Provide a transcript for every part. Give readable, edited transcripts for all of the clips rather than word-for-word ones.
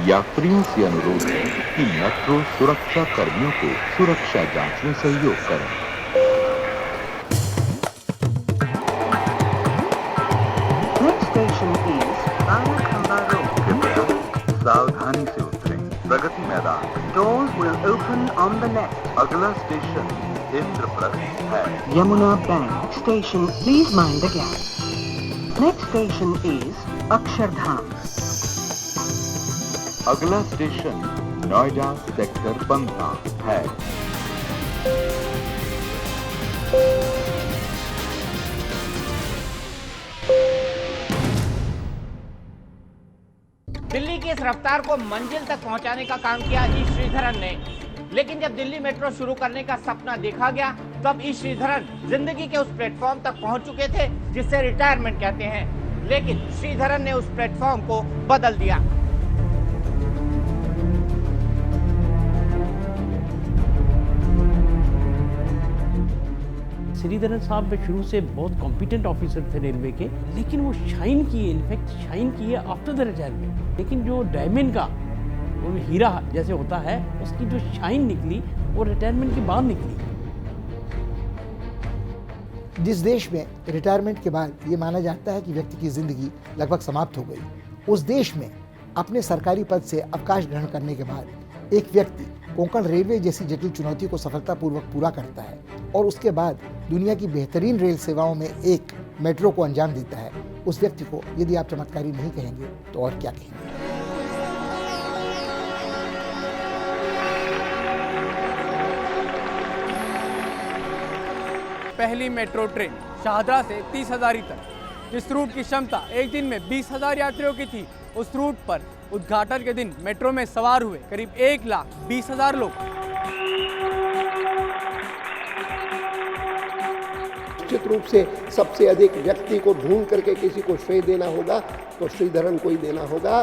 यात्रियों से अनुरोध है कि मेट्रो सुरक्षा कर्मियों को सुरक्षा जांच में सहयोग करें। Next station is Balakhamba Road. कृपया सावधानी से उतरें। Pragati Maidan. Doors will open on the left. अगला स्टेशन इंद्रप्रस्थ है। Yamuna Bank Station. Please mind the gap. Next station is Akshardham. अगला स्टेशन नोएडा सेक्टर 15 है। दिल्ली की इस रफ्तार को मंजिल तक पहुंचाने का काम किया ई श्रीधरन ने। लेकिन जब दिल्ली मेट्रो शुरू करने का सपना देखा गया तब ई श्रीधरन जिंदगी के उस प्लेटफॉर्म तक पहुंच चुके थे जिसे रिटायरमेंट कहते हैं। लेकिन श्रीधरन ने उस प्लेटफॉर्म को बदल दिया। श्रीधरन साहब शुरू से बहुत कॉम्पिटेंट ऑफिसर थे रेलवे के, लेकिन वो शाइन किए, इनफैक्ट शाइन किए आफ्टर द रिटायरमेंट। लेकिन जो डायमंड का वो हीरा जैसे होता है उसकी जो शाइन निकली वो रिटायरमेंट के बाद निकली। जिस देश में रिटायरमेंट के बाद ये माना जाता है कि व्यक्ति की जिंदगी लगभग समाप्त हो गई, उस देश में अपने सरकारी पद से अवकाश ग्रहण करने के बाद एक व्यक्ति कोंकण रेलवे जैसी जटिल चुनौती को सफलतापूर्वक पूरा करता है और उसके बाद दुनिया की बेहतरीन रेल सेवाओं में एक मेट्रो को अंजाम देता है। उस व्यक्ति को यदि आप चमत्कारी नहीं कहेंगे तो और क्या कहेंगे। पहली मेट्रो ट्रेन शाहदरा से 30 हजारी तक, जिस रूट की क्षमता एक दिन में 20,000 यात्रियों की थी, उस रूट पर उद्घाटन के दिन मेट्रो में सवार हुए करीब 1,20,000 लोग। निश्चित रूप से सबसे अधिक व्यक्ति को ढूंढ करके किसी को श्रेय देना होगा तो श्रीधरन को ही देना होगा।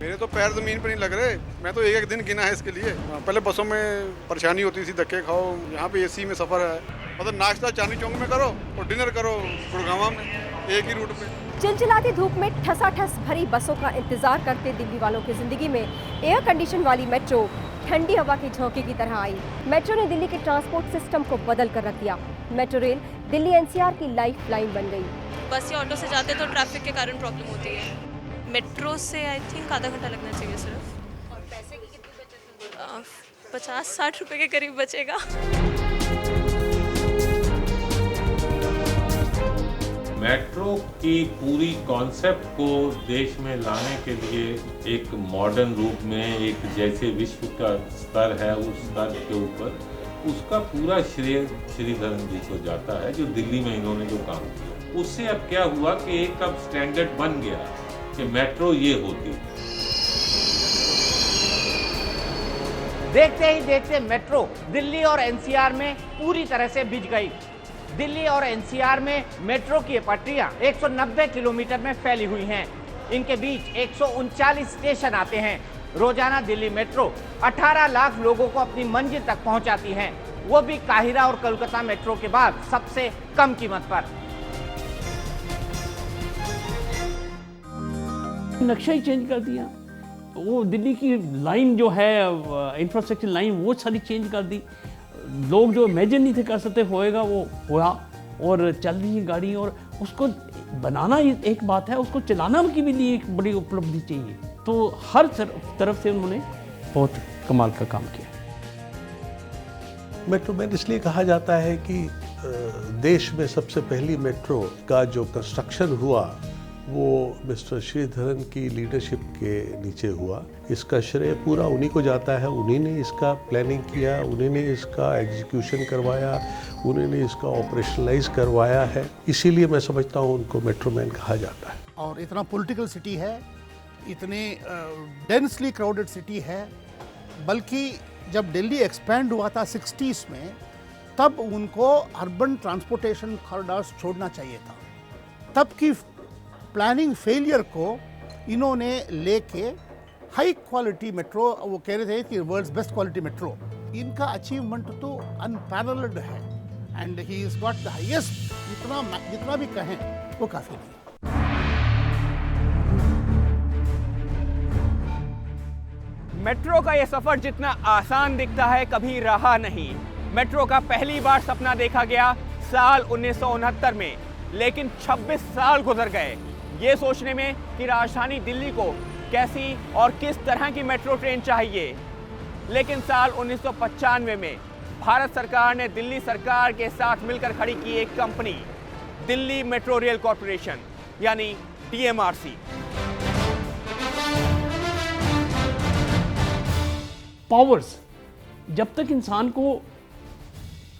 मेरे तो पैर जमीन पर नहीं लग रहे। मैं तो एक एक दिन गिना है इसके लिए। पहले बसों में परेशानी होती थी, धक्के खाओ। यहाँ पे एसी में सफर है, मतलब नाश्ता चांदनी चौक में करो और डिनर करो गुड़गांव में, एक ही रूट पे। चिलचिलाती धूप में ठसाठस भरी बसों का इंतजार करते दिल्ली वालों की जिंदगी में एयर कंडीशन वाली मेट्रो ठंडी हवा की झोंके की तरह आई। मेट्रो ने दिल्ली के ट्रांसपोर्ट सिस्टम को बदल कर रख दिया। मेट्रो रेल दिल्ली एनसीआर की लाइफ लाइन बन गई। बस या ऑटो से जाते तो ट्रैफिक के कारण प्रॉब्लम होती है। मेट्रो से आई थिंक आधा घंटा लगना चाहिए सिर्फ। और पैसे की कितनी बचत? 50-60 रुपए के करीब बचेगा। मेट्रो की पूरी कॉन्सेप्ट को देश में लाने के लिए एक मॉडर्न रूप में, एक जैसे विश्व का स्तर है उस स्तर के ऊपर उसका पूरा श्रेय श्रीधरन जी को जाता है, जो दिल्ली में इन्होंने जो काम किया। उससे अब क्या हुआ कि एक अब स्टैंडर्ड बन गया कि मेट्रो ये होती है। देखते ही देखते मेट्रो दिल्ली और एनसीआर में पूरी तरह से बिछ गई। दिल्ली और एनसीआर में मेट्रो की पटरियां 190 किलोमीटर में फैली हुई हैं। इनके बीच 139 स्टेशन आते हैं। रोजाना दिल्ली मेट्रो 18 लाख लोगों को अपनी मंजिल तक पहुंचाती है, वो भी काहिरा और कोलकाता मेट्रो के बाद सबसे कम कीमत पर। नक्शा ही चेंज कर दिया। वो दिल्ली की लाइन जो है इंफ्रास्ट्रक्चर लाइन वो सारी चेंज कर दी। लोग जो इमेजिन नहीं थे कर सकते होएगा वो हुआ और चल रही है गाड़ी। और उसको बनाना एक बात है, उसको चलाना की भी लिए एक बड़ी उपलब्धि चाहिए। तो हर तरफ से उन्होंने बहुत कमाल का काम किया। मेट्रो मैन इसलिए कहा जाता है कि देश में सबसे पहली मेट्रो का जो कंस्ट्रक्शन हुआ वो मिस्टर श्रीधरन की लीडरशिप के नीचे हुआ। इसका श्रेय पूरा उन्हीं को जाता है। उन्हीं ने इसका प्लानिंग किया, उन्हीं ने इसका एग्जीक्यूशन करवाया, उन्हीं ने इसका ऑपरेशनलाइज करवाया है। इसीलिए मैं समझता हूँ उनको मेट्रो मैन कहा जाता है। और इतना पॉलिटिकल सिटी है, इतनी डेंसली क्राउडेड सिटी है, बल्कि जब दिल्ली एक्सपैंड हुआ था 60s में, तब उनको अर्बन ट्रांसपोर्टेशन कॉरिडोर्स छोड़ना चाहिए था। तब की प्लानिंग फेलियर को इन्होंने लेके हाई क्वालिटी मेट्रो, वो कह रहे थे कि वर्ल्ड्स बेस्ट क्वालिटी मेट्रो, इनका अचीवमेंट तो अनपैरेलल्ड है। And he is got the highest, जितना भी कहें वो काफ़ी नहीं। मेट्रो का यह सफर जितना आसान दिखता है कभी रहा नहीं। मेट्रो का पहली बार सपना देखा गया साल 1969 में, लेकिन 26 साल गुजर गए ये सोचने में कि राजधानी दिल्ली को कैसी और किस तरह की मेट्रो ट्रेन चाहिए। लेकिन साल 1995 में भारत सरकार ने दिल्ली सरकार के साथ मिलकर खड़ी की एक company, Delhi metro rail corporation यानी DMRC। पावर्स, जब तक इंसान को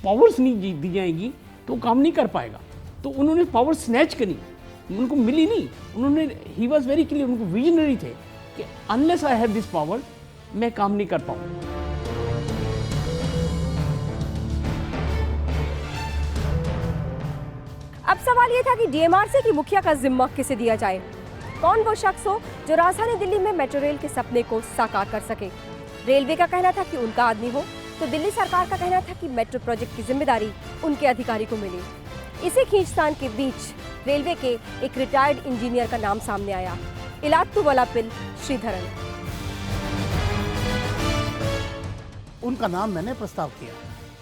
पावर्स नहीं दी जाएंगी तो काम नहीं कर पाएगा। तो उन्होंने पावर स्नैच करी, उनको मिली नहीं। उन्होंने ही वॉज वेरी क्लियर, उनको विजनरी थे कि unless I have this power मैं काम नहीं कर पाऊँ। अब सवाल ये था कि DMRC की मुखिया का जिम्मा किसे दिया जाए। कौन वो शख्स हो जो राजधानी दिल्ली में मेट्रो रेल के सपने को साकार कर सके। रेलवे का कहना था कि उनका आदमी हो, तो दिल्ली सरकार का कहना था कि मेट्रो प्रोजेक्ट की जिम्मेदारी उनके अधिकारी को मिले। इसी खींचतान के बीच रेलवे के एक रिटायर्ड इंजीनियर का नाम सामने आया, इलात्तुवलापिल श्रीधरन। उनका नाम मैंने प्रस्ताव किया,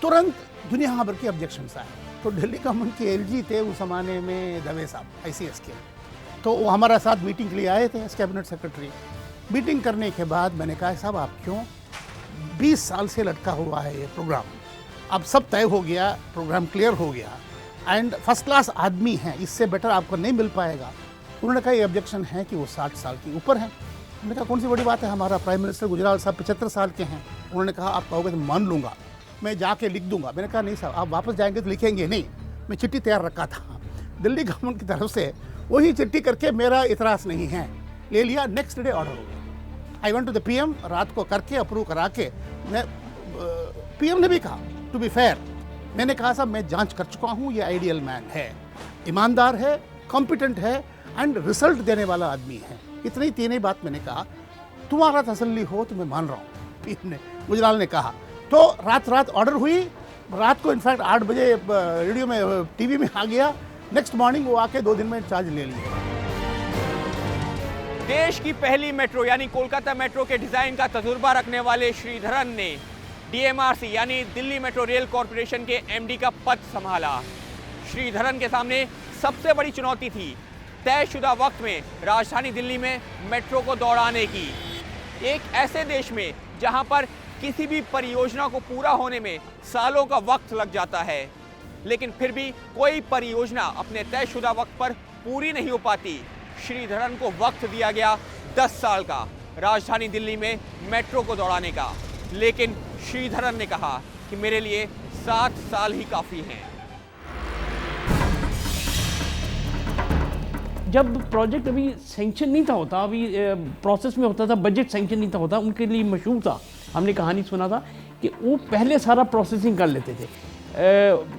तुरंत दुनिया भर की ऑब्जेक्शंस आए। तो दिल्ली गवर्नमेंट के LG थे उस जमाने में, दवे साहब ICS के, तो वो हमारा साथ मीटिंग के लिए आए थे एज कैबिनेट सेक्रेटरी। मीटिंग करने के बाद मैंने कहा साहब आप क्यों, 20 साल से लटका हुआ है ये प्रोग्राम, अब सब तय हो गया, प्रोग्राम क्लियर हो गया एंड फर्स्ट क्लास आदमी हैं, इससे बेटर आपको नहीं मिल पाएगा। उन्होंने कहा ये ऑब्जेक्शन है कि वो 60 साल की ऊपर हैं। मैंने कहा कौन सी बड़ी बात है, हमारा प्राइम मिनिस्टर गुजराल साहब 75 साल के हैं। उन्होंने कहा आप कहोगे तो मान लूँगा, मैं जाके लिख दूंगा। मैंने कहा नहीं साहब आप वापस जाएंगे तो लिखेंगे नहीं, मैं चिट्ठी तैयार रखा था दिल्ली गवर्नमेंट की तरफ से, वही चिट्ठी करके मेरा इतराज़ नहीं है, ले लिया। नेक्स्ट डे ऑर्डर हो गया। I went to the PM, रात को करके अप्रूव करा के मैं PM ने भी कहा टू बी फेयर, मैंने कहा साहब मैं जांच कर चुका हूँ, ये आइडियल मैन है, ईमानदार है, कॉम्पिटेंट है एंड रिजल्ट देने वाला आदमी है। इतनी तीन ही बात मैंने कहा, तुम्हारा तसल्ली हो तो मैं मान रहा हूँ। PM ने, गुजराल ने कहा। तो रात ऑर्डर हुई, रात को इनफैक्ट 8 बजे रेडियो में TV में आ गया। नेक्स्ट मॉर्निंग वो आके 2 दिन में चार्ज ले लिया। देश की पहली मेट्रो यानी कोलकाता मेट्रो के डिजाइन का तजुर्बा रखने वाले श्रीधरन ने DMRC यानी दिल्ली मेट्रो रेल कॉरपोरेशन के MD का पद संभाला। श्रीधरन के सामने सबसे बड़ी चुनौती थी तयशुदा वक्त में राजधानी दिल्ली में मेट्रो को दौड़ाने की। एक ऐसे देश में जहां पर किसी भी परियोजना को पूरा होने में सालों का वक्त लग जाता है, लेकिन फिर भी कोई परियोजना अपने तयशुदा वक्त पर पूरी नहीं हो पाती। श्रीधरन को वक्त दिया गया 10 साल का राजधानी दिल्ली में मेट्रो को दौड़ाने का, लेकिन श्रीधरन ने कहा कि मेरे लिए 7 साल ही काफ़ी हैं। जब प्रोजेक्ट अभी सैंक्शन नहीं था होता, अभी प्रोसेस में होता था, बजट सैंक्शन नहीं था होता, उनके लिए मशहूर था, हमने कहानी सुना था कि वो पहले सारा प्रोसेसिंग कर लेते थे।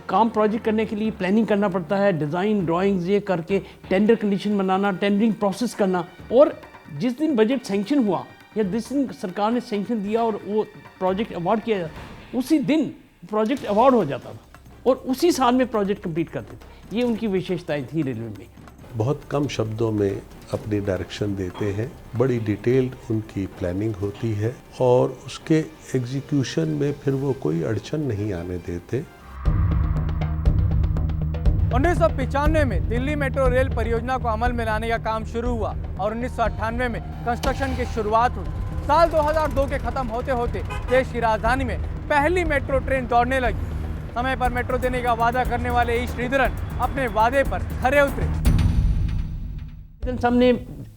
काम प्रोजेक्ट करने के लिए प्लानिंग करना पड़ता है, डिज़ाइन ड्राइंग्स ये करके टेंडर कंडीशन बनाना, टेंडरिंग प्रोसेस करना, और जिस दिन बजट सैंक्शन हुआ या जिस दिन सरकार ने सैंक्शन दिया और वो प्रोजेक्ट अवार्ड किया, उसी दिन प्रोजेक्ट अवार्ड हो जाता था और उसी साल में प्रोजेक्ट कंप्लीट करते थे। ये उनकी विशेषताएं थी रेलवे में। बहुत कम शब्दों में अपनी डायरेक्शन देते हैं, बड़ी डिटेल्ड उनकी प्लानिंग होती है और उसके एग्जीक्यूशन में फिर वो कोई अड़चन नहीं आने देते। 1995 में दिल्ली मेट्रो रेल परियोजना को अमल में लाने का काम शुरू हुआ और 1998 में कंस्ट्रक्शन की शुरुआत हुई। साल 2002 के खत्म होते होते देश की राजधानी में पहली मेट्रो ट्रेन दौड़ने लगी। समय पर मेट्रो देने का वादा करने वाले ई श्रीधरन अपने वादे पर खरे उतरे। सामने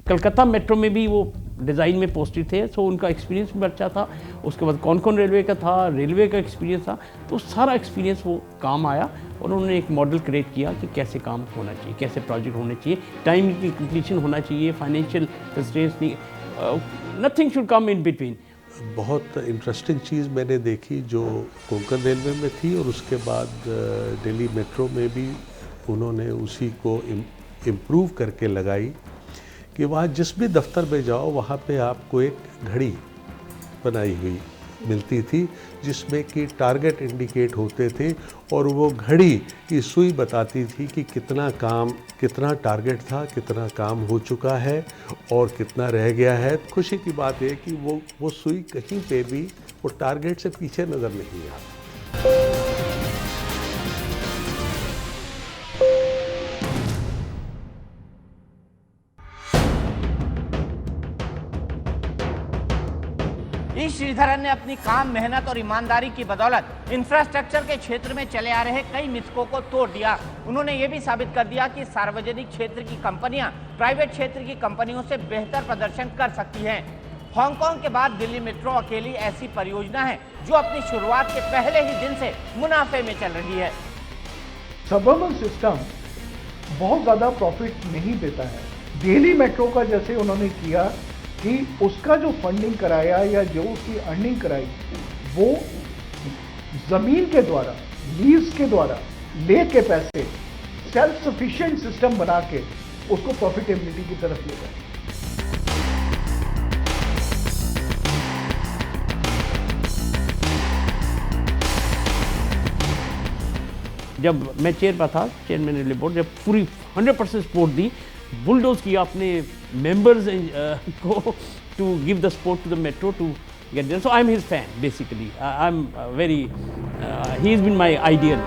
कलकत्ता मेट्रो में भी वो डिज़ाइन में पोस्टेड थे, सो उनका एक्सपीरियंस भी अच्छा था। उसके बाद कौन कौन रेलवे का था, रेलवे का एक्सपीरियंस था, तो सारा एक्सपीरियंस वो काम आया और उन्होंने एक मॉडल क्रिएट किया कि कैसे काम होना चाहिए, कैसे प्रोजेक्ट होने चाहिए, टाइम की कंप्लीशन होना चाहिए, फाइनेंशियल कंस्ट्रेंट्स नहीं, nothing should come in between. बहुत इंटरेस्टिंग चीज़ मैंने देखी जो कोंकण रेलवे में थी और उसके बाद दिल्ली मेट्रो में भी उन्होंने उसी को इम्प्रूव करके लगाई कि वहाँ जिस भी दफ्तर में जाओ वहाँ पे आपको एक घड़ी बनाई हुई मिलती थी जिसमें कि टारगेट इंडिकेट होते थे और वो घड़ी की सुई बताती थी कि कितना टारगेट था, कितना काम हो चुका है और कितना रह गया है। खुशी की बात है कि वो सुई कहीं पे भी वो टारगेट से पीछे नज़र नहीं आती। ई श्रीधरन ने अपनी काम, मेहनत और ईमानदारी की बदौलत इंफ्रास्ट्रक्चर के क्षेत्र में चले आ रहे कई मिथकों को तोड़ दिया। उन्होंने ये भी साबित कर दिया कि सार्वजनिक क्षेत्र की कंपनियां प्राइवेट क्षेत्र की कंपनियों से बेहतर प्रदर्शन कर सकती हैं। हांगकांग के बाद दिल्ली मेट्रो अकेली ऐसी परियोजना है जो अपनी शुरुआत के पहले ही दिन से मुनाफे में चल रही है। सबअर्बन सिस्टम बहुत ज़्यादा प्रॉफिट नहीं देता है। दिल्ली मेट्रो का जैसे उन्होंने किया कि उसका जो फंडिंग कराया या जो उसकी अर्निंग कराई वो ज़मीन के द्वारा, लीज के द्वारा लेके पैसे सेल्फ सफिशिएंट सिस्टम बना के उसको प्रॉफिटेबिलिटी की तरफ ले गए। जब मैं चेयर पर था, चेयरमैन रेलवे बोर्ड, जब पूरी 100% सपोर्ट दी, बुलडोज किया अपने मेंबर्स को to give the support to the metro to get there. So I am his fan basically. I am very he is been my ideal.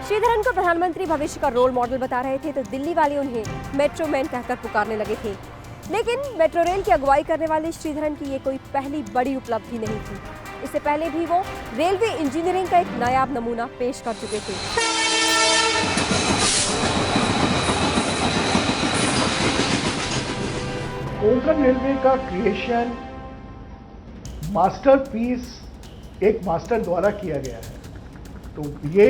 Sreedharan को प्रधानमंत्री भविष्य का रोल मॉडल बता रहे थे तो दिल्ली वाले उन्हें मेट्रो मैन कहकर पुकारने लगे थे। लेकिन मेट्रो रेल की अगुवाई करने वाले श्रीधरन की ये कोई पहली बड़ी उपलब्धि नहीं थी। इससे पहले भी वो रेलवे इंजीनियरिंग का एक नायाब नमूना पेश कर चुके थे। कोंकण रेलवे का क्रिएशन मास्टरपीस एक मास्टर द्वारा किया गया है, तो ये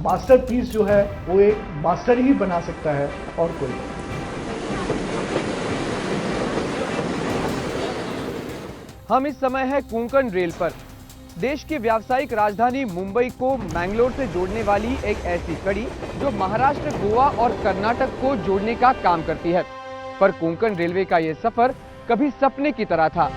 मास्टरपीस जो है वो एक मास्टर ही बना सकता है और कोई नहीं। हम इस समय है कोंकण रेल पर। देश की व्यावसायिक राजधानी मुंबई को मैंगलोर से जोड़ने वाली एक ऐसी कड़ी जो महाराष्ट्र, गोवा और कर्नाटक को जोड़ने का काम करती है। पर कोंकण रेलवे का यह सफर कभी सपने की तरह था।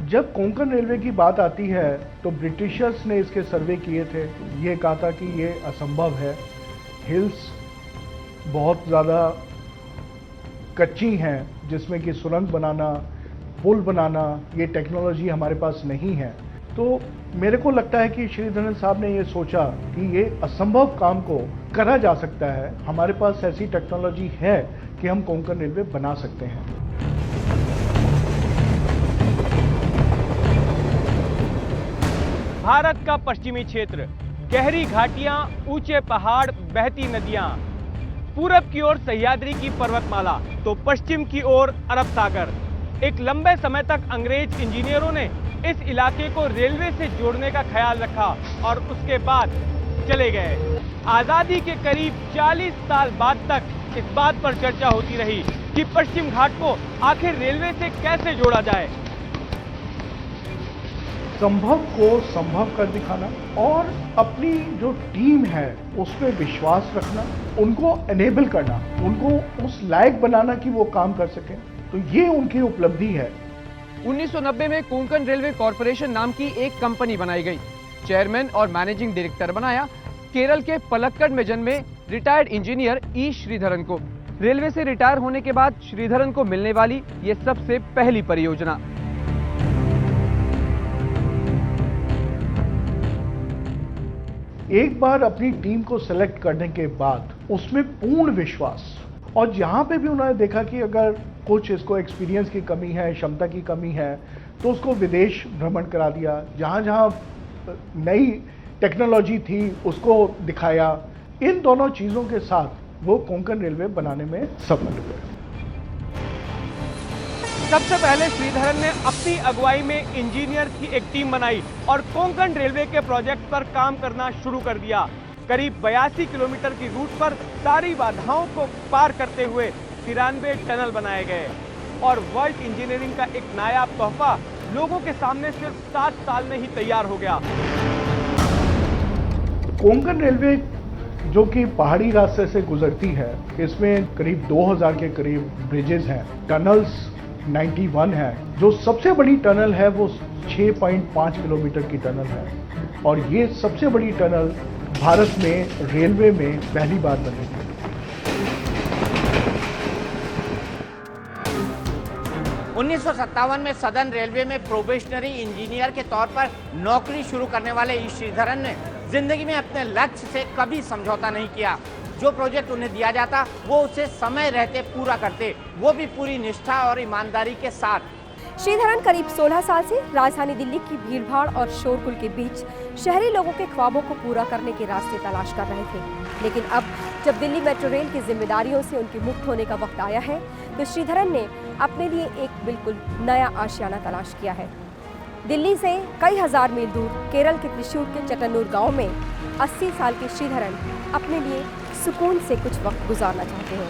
जब कोंकण रेलवे की बात आती है तो ब्रिटिशर्स ने इसके सर्वे किए थे। ये कहा था कि ये असंभव है, हिल्स बहुत ज़्यादा कच्ची हैं जिसमें कि सुरंग बनाना, पुल बनाना, ये टेक्नोलॉजी हमारे पास नहीं है। तो मेरे को लगता है कि श्रीधरन साहब ने ये सोचा कि ये असंभव काम को करा जा सकता है, हमारे पास ऐसी टेक्नोलॉजी है कि हम कोंकण रेलवे बना सकते हैं। भारत का पश्चिमी क्षेत्र, गहरी घाटियां, ऊंचे पहाड़, बहती नदियां, पूरब की ओर सह्याद्री की पर्वतमाला तो पश्चिम की ओर अरब सागर। एक लंबे समय तक अंग्रेज इंजीनियरों ने इस इलाके को रेलवे से जोड़ने का ख्याल रखा और उसके बाद चले गए। आजादी के करीब 40 साल बाद तक इस बात पर चर्चा होती रही कि पश्चिम घाट को आखिर रेलवे से कैसे जोड़ा जाए। संभव को संभव कर दिखाना और अपनी जो टीम है उस पर विश्वास रखना, उनको एनेबल करना, उनको उस लायक बनाना कि वो काम कर सकें, तो ये उनकी उपलब्धि है। 1990 में कोंकण रेलवे कॉरपोरेशन नाम की एक कंपनी बनाई गई। चेयरमैन और मैनेजिंग डायरेक्टर बनाया केरल के पलक्कड़ में जन्मे रिटायर्ड इंजीनियर ई श्रीधरन को। रेलवे से रिटायर होने के बाद श्रीधरन को मिलने वाली ये सबसे पहली परियोजना। एक बार अपनी टीम को सेलेक्ट करने के बाद उसमें पूर्ण विश्वास, और जहाँ पे भी उन्होंने देखा कि अगर कुछ इसको एक्सपीरियंस की कमी है, क्षमता की कमी है, तो उसको विदेश भ्रमण करा दिया। जहाँ जहाँ नई टेक्नोलॉजी थी उसको दिखाया। इन दोनों चीज़ों के साथ वो कोंकण रेलवे बनाने में सफल हुए। सबसे पहले श्रीधरन ने अपनी अगुवाई में इंजीनियर की एक टीम बनाई और कोंकण रेलवे के प्रोजेक्ट पर काम करना शुरू कर दिया। करीब 82 किलोमीटर की रूट पर सारी बाधाओं को पार करते हुए 93 टनल बनाए गए और वर्ल्ड इंजीनियरिंग का एक नायाब तोहफा लोगों के सामने सिर्फ 7 साल में ही तैयार हो गया। कोंकण रेलवे जो कि पहाड़ी रास्ते से गुजरती है। इसमें करीब 2000 के करीब ब्रिजेस हैं, टनल्स 91 है। जो सबसे बड़ी टनल है वो 6.5 किलोमीटर की टनल है और ये सबसे बड़ी टनल भारत में रेलवे में पहली बार बनेगी। उन्नीस में सदर्न रेलवे में प्रोबेशनरी इंजीनियर के तौर पर नौकरी शुरू करने वाले ई श्रीधरन ने जिंदगी में अपने लक्ष्य से कभी समझौता नहीं किया। जो प्रोजेक्ट उन्हें दिया जाता वो उसे समय रहते पूरा करते, वो भी पूरी निष्ठा और ईमानदारी के साथ। श्रीधरन करीब 16 साल से राजधानी दिल्ली की भीड़भाड़ और शोरगुल के बीच शहरी लोगों के ख्वाबों को पूरा करने के रास्ते तलाश कर रहे थे। लेकिन अब जब दिल्ली मेट्रो रेल की जिम्मेदारियों से उनके मुक्त होने का वक्त आया है तो श्रीधरन ने अपने लिए एक बिल्कुल नया आशियाना तलाश किया है। दिल्ली से कई हजार मील दूर केरल के त्रिशूर के चटनूर गांव में 80 साल के श्रीधरन अपने लिए सुकून से कुछ वक्त गुजारना चाहते हैं।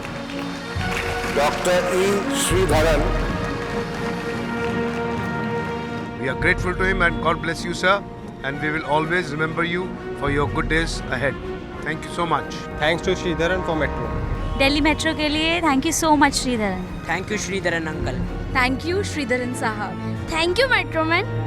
Doctor E Sreedharan, we are grateful to him and God bless you, sir, and we will always remember you for your good days ahead. Thank you so much. Thanks to Sridharan for metro. Delhi metro के लिए thank you so much Sridharan. Thank you Sridharan uncle. Thank you Sridharan साहब। Thank you metro man.